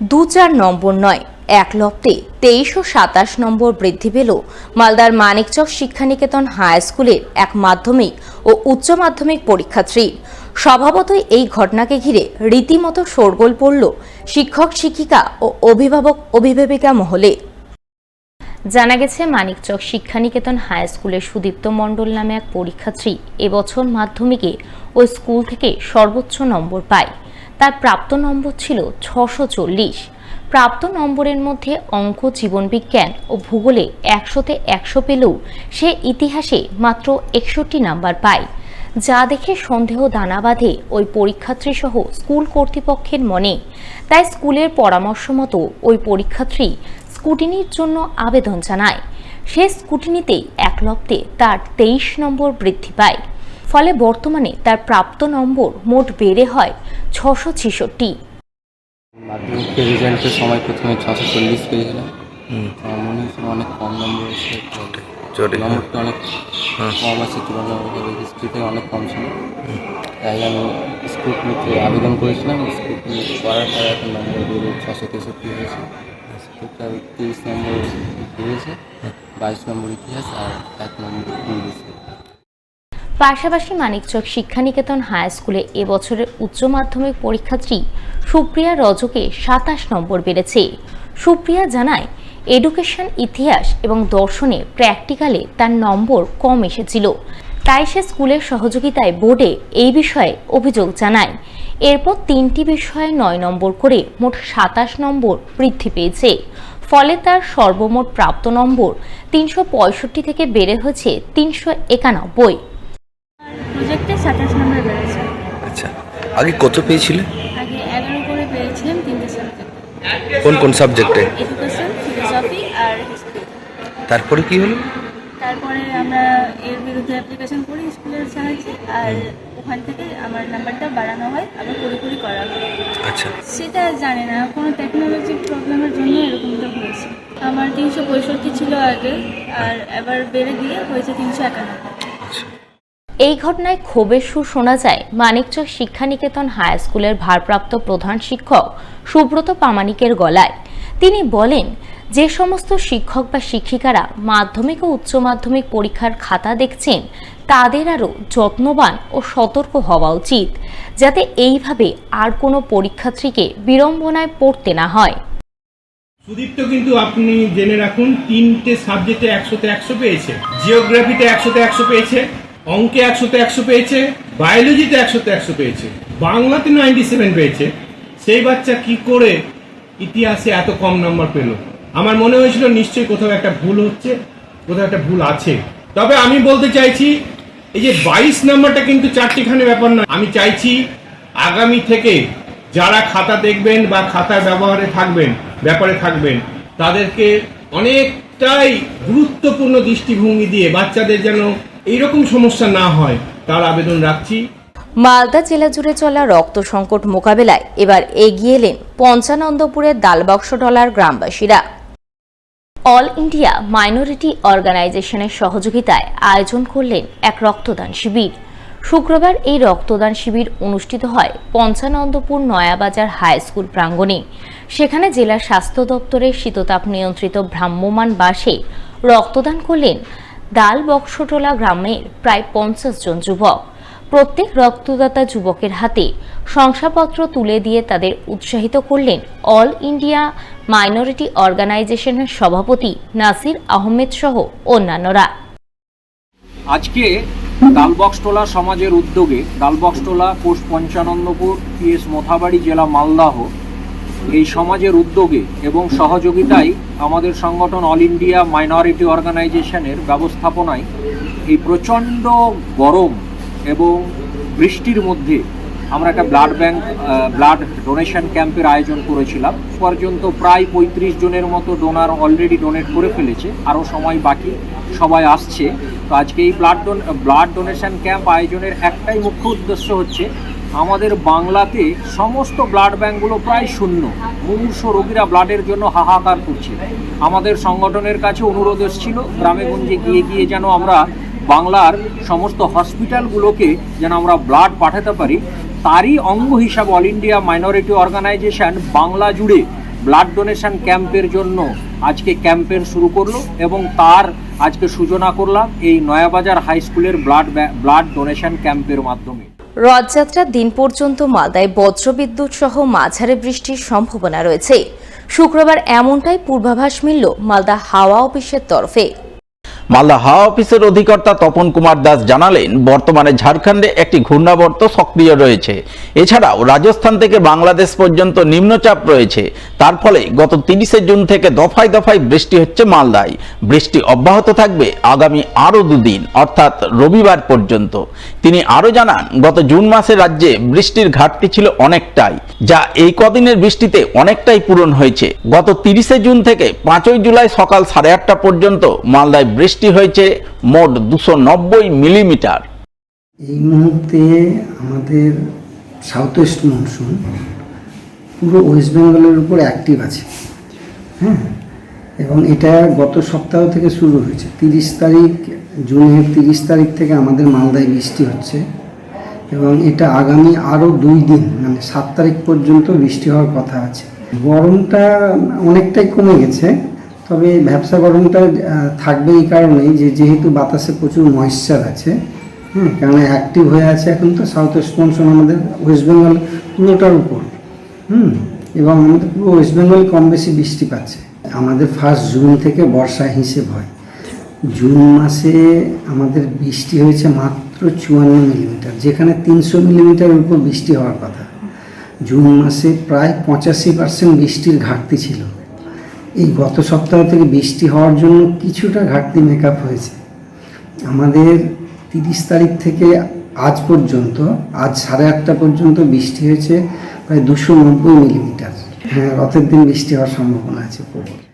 2-4 নম্বর নয়, এক লপ্তে 23 ও 27 নম্বর বৃদ্ধি পেল মালদার মানিকচক শিক্ষানিকেতন হাই স্কুলের এক মাধ্যমিক ও উচ্চ মাধ্যমিক পরীক্ষার্থীর। স্বভাবতই এই ঘটনাকে ঘিরে রীতিমতো শোরগোল পড়ল শিক্ষক শিক্ষিকা ও অভিভাবক অভিভাবিকা মহলে। জানা গেছে, মানিকচক শিক্ষানিকেতন হাই স্কুলের সুদীপ্ত মণ্ডল নামে এক পরীক্ষার্থী এবছর মাধ্যমিকে ওই স্কুল থেকে সর্বোচ্চ নম্বর পায়। তার প্রাপ্ত নম্বর ছিল 640। প্রাপ্ত নম্বরের মধ্যে অঙ্ক, জীবনবিজ্ঞান ও ভূগোলে 100-তে 100 পেলেও সে ইতিহাসে মাত্র 61 নাম্বার পায়, যা দেখে সন্দেহ দানা বাঁধে ওই পরীক্ষার্থী সহ স্কুল কর্তৃপক্ষের মনে। তাই স্কুলের পরামর্শ মতো ওই পরীক্ষার্থী স্কুটিনির জন্য আবেদন জানায়। সে স্কুটিনিতেই এক লপ্তে তার 23 নম্বর বৃদ্ধি পায়। ফলে বর্তমানে তার প্রাপ্ত নম্বর মোট বেড়ে হয় 666। মাধ্যমিক রেজাল্টের সময় প্রথমে 640 পেয়েছিলাম। আমার মনে হয়েছিল অনেক কম নম্বর এসেছে, নম্বরটা অনেক কম আছে তুলনামূলক হিস্ট্রিতে অনেক কম ছিল। তাই আমি স্কুটিনিতে আবেদন করেছিলাম। স্কুটিনি করার পরে এখন নম্বর বেড়ে 663 হয়েছে। 23 নম্বর হয়েছে, 22 নম্বর ইতিহাস আর 1 নম্বর ইংলিশ। পাশাপাশি মানিকচক শিক্ষানিকেতন হাই স্কুলে এবছরের উচ্চ মাধ্যমিক পরীক্ষার্থী সুপ্রিয়া রজকে 27 নম্বর বেড়েছে। সুপ্রিয়া জানায়, এডুকেশন, ইতিহাস এবং দর্শনে প্র্যাকটিক্যালে তার নম্বর কম এসেছিল। তাই সে স্কুলের সহযোগিতায় বোর্ডে এই বিষয়ে অভিযোগ জানায়। এরপর 3টি বিষয়ে 9 নম্বর করে মোট 27 নম্বর বৃদ্ধি পেয়েছে। ফলে তার সর্বমোট প্রাপ্ত নম্বর 365 থেকে বেড়ে হয়েছে 391। প্রজেক্টে 27 নম্বর বেড়েছে। আচ্ছা, আগে কত পেয়েছিলে? আগে 11 করে পেয়েছিলাম 3টে সাবজেক্টে। কোন কোন সাবজেক্টে? এডুকেশন, ফিলোসফি আর হিস্ট্রি। তারপরে কি হলো? তারপরে আমরা এর বিরুদ্ধে অ্যাপ্লিকেশন করি স্কুলের সাহায্যে, আর ওখান থেকে আমার নাম্বারটা বাড়ানো হয়, আবার পুরোপুরি করা হয়। আচ্ছা, সেটা জানি না, কোনো টেকনোলজির প্রবলেমের জন্য এরকমটা হয়েছে। আমার 365 ছিল আগে, আর এবার বেড়ে দিয়ে হয়েছে 391। এই ঘটনায় ক্ষোভের সুর শোনা যায় মানিকচক শিক্ষানিকেতন হাই স্কুলের ভারপ্রাপ্ত প্রধান শিক্ষক সুব্রত প্রামাণিকের গলায়। তিনি বলেন, যে সমস্ত শিক্ষক বা শিক্ষিকারা মাধ্যমিক ও উচ্চ মাধ্যমিক পরীক্ষার খাতা দেখছেন, তাদের আরও যত্নবান ও সতর্ক হওয়া উচিত, যাতে এইভাবে আর কোনো পরীক্ষার্থীকে বিড়ম্বনায় পড়তে না হয়। সুদীপ্ত কিন্তু আপনি জেনে রাখুন, 3টে সাবজেক্টে 100-তে 100 পেয়েছে, জিওগ্রাফিতে 100-তে 100 পেয়েছে, অঙ্কে 100-তে 100 পেয়েছে, বায়োলজিতে 100-তে 100 পেয়েছে, বাংলাতে 97 পেয়েছে। সেই বাচ্চা কি করে ইতিহাসে এত কম নাম্বার পেল? আমার মনে হয়েছিল নিশ্চয়ই কোথাও একটা ভুল হচ্ছে, কোথাও একটা ভুল আছে। তবে আমি বলতে চাইছি, এই যে 22 নাম্বারটা কিন্তু চারটিখানে ব্যাপার নয়। আমি চাইছি আগামী থেকে যারা খাতা দেখবেন বা খাতার ব্যাপারে থাকবেন, তাদেরকে অনেকটাই গুরুত্বপূর্ণ দৃষ্টিভঙ্গি দিয়ে বাচ্চাদের যেন এইরকম সমস্যা না হয় তার আবেদন রাখছি। মালদা জেলা জুড়ে চলা রক্ত সংকট মোকাবেলায় এবার এগিয়ে এলেন পঞ্চানন্দপুরের দালবক্সডলার গ্রামবাসীরা। অল ইন্ডিয়া মাইনরিটি অর্গানাইজেশনের সহযোগিতায় আয়োজন করলেন এক রক্তদান শিবির। শুক্রবার এই রক্তদান শিবির অনুষ্ঠিত হয় পঞ্চানন্দপুর নয়াবাজার হাই স্কুল প্রাঙ্গণে। সেখানে জেলা স্বাস্থ্য দপ্তরের শীততাপ নিয়ন্ত্রিত ভ্রাম্যমাণ বাসে রক্তদান করলেন দালবক্সটোলা গ্রামের প্রায় 50 জন যুবক। প্রত্যেক রক্তদাতা যুবকের হাতে শংসাপত্র তুলে দিয়ে তাদের উৎসাহিত করলেন অল ইন্ডিয়া মাইনরিটি অর্গানাইজেশনের সভাপতি নাসির আহমেদ সহ অন্যান্যরা। আজকে দালবক্সটোলা সমাজের উদ্যোগে দালবক্সটোলা পোস্ট পঞ্চানন্দপুর পিএস মোথাবাড়ি জেলা মালদাহ এই সমাজের উদ্যোগে এবং সহযোগিতায় আমাদের সংগঠন অল ইন্ডিয়া মাইনরিটি অর্গানাইজেশনের ব্যবস্থাপনায় এই প্রচণ্ড গরম এবং বৃষ্টির মধ্যে আমরা একটা ব্লাড ডোনেশন ক্যাম্পের আয়োজন করেছিলাম। পর্যন্ত প্রায় 35 জনের মতো ডোনার অলরেডি ডোনেট করে ফেলেছে, আরও সময় বাকি, সবাই আসছে। তো আজকে এই ব্লাড ডোনেশন ক্যাম্প আয়োজনের একটাই মুখ্য উদ্দেশ্য হচ্ছে, আমাদের বাংলাতে সমস্ত ব্লাড ব্যাঙ্কগুলো প্রায় শূন্য, মুমূর্ষ রোগীরা ব্লাডের জন্য হাহাকার করছে। আমাদের সংগঠনের কাছে অনুরোধ এসেছিল গ্রামে গঞ্জে গিয়ে যেন আমরা বাংলার সমস্ত হসপিটালগুলোকে যেন আমরা ব্লাড পাঠাতে পারি। তারই অঙ্গ হিসাবে All India minority organization Bangla জুড়ে ব্লাড ডোনেশন ক্যাম্পের জন্য আজকে ক্যাম্পেন শুরু করলো এবং তার আজকে সূচনা করলাম এই নয়াবাজার হাই স্কুলের ব্লাড ডোনেশন ক্যাম্পের মাধ্যমে। রথযাত্রার দিন পর্যন্ত মালদায় বজ্রবিদ্যুৎ সহ মাঝারি বৃষ্টির সম্ভাবনা রয়েছে। শুক্রবার এমনটাই পূর্বাভাস মিলল মালদা হাওয়া অফিসের তরফে। মালদা হাওয়া অফিসের অধিকর্তা তপন কুমার দাস জানালেন, বর্তমানে ঝাড়খণ্ডে একটি ঘূর্ণাবর্ত সক্রিয় রয়েছে। এছাড়াও রাজস্থান থেকে বাংলাদেশ পর্যন্ত নিম্নচাপ রয়েছে। তার ফলে গত 30শে জুন থেকে দফায় দফায় বৃষ্টি হচ্ছে মালদায়। বৃষ্টি অব্যাহত থাকবে আগামী আরও দুদিন, অর্থাৎ রবিবার পর্যন্ত। তিনি আরও জানান, গত জুন মাসে রাজ্যে বৃষ্টির ঘাটতি ছিল অনেকটাই, যা এই কদিনের বৃষ্টিতে অনেকটাই পূরণ হয়েছে। গত 30শে জুন থেকে 5ই জুলাই সকাল 8:30 পর্যন্ত মালদায় বৃষ্টি হয়েছে মোট 290 মিলিমিটার। এই মুহূর্তে আমাদের সাউথ ওয়েস্ট মনসুন পুরো ওয়েস্ট বেঙ্গলের উপর অ্যাক্টিভ আছে, হ্যাঁ, এবং এটা গত সপ্তাহ থেকে শুরু হয়েছে। 30 তারিখ, জুনের 30 তারিখ থেকে আমাদের মালদায় বৃষ্টি হচ্ছে এবং এটা আগামী আরও 2 দিন, মানে 7 তারিখ পর্যন্ত বৃষ্টি হওয়ার কথা আছে। গরমটা অনেকটাই কমে গেছে, তবে ভ্যাপসা গরমটা থাকবে এই কারণেই যেহেতু বাতাসে প্রচুর ময়েশ্চার আছে, হ্যাঁ, কারণ অ্যাক্টিভ হয়ে আছে এখন তো সাউথ ওয়েস্ট মনসুন আমাদের ওয়েস্ট বেঙ্গল পুরোটার উপর, এবং আমাদের পুরো ওয়েস্ট বেঙ্গল কম বেশি বৃষ্টি পাচ্ছে। আমাদের 1 জুন থেকে বর্ষা হিসেব হয়। জুন মাসে আমাদের বৃষ্টি হয়েছে মাত্র 54 মিলিমিটার, যেখানে 300 মিলিমিটারের উপর বৃষ্টি হওয়ার কথা। জুন মাসে প্রায় 85% বৃষ্টির ঘাটতি ছিল। এই গত সপ্তাহ থেকে বৃষ্টি হওয়ার জন্য কিছুটা ঘাটতি মেকআপ হয়েছে। আমাদের 30 তারিখ থেকে আজ পর্যন্ত, আজ 8:30 পর্যন্ত বৃষ্টি হয়েছে প্রায় 290 মিলিমিটার। হ্যাঁ, রথের দিন বৃষ্টি হওয়ার সম্ভাবনা আছে প্রবল।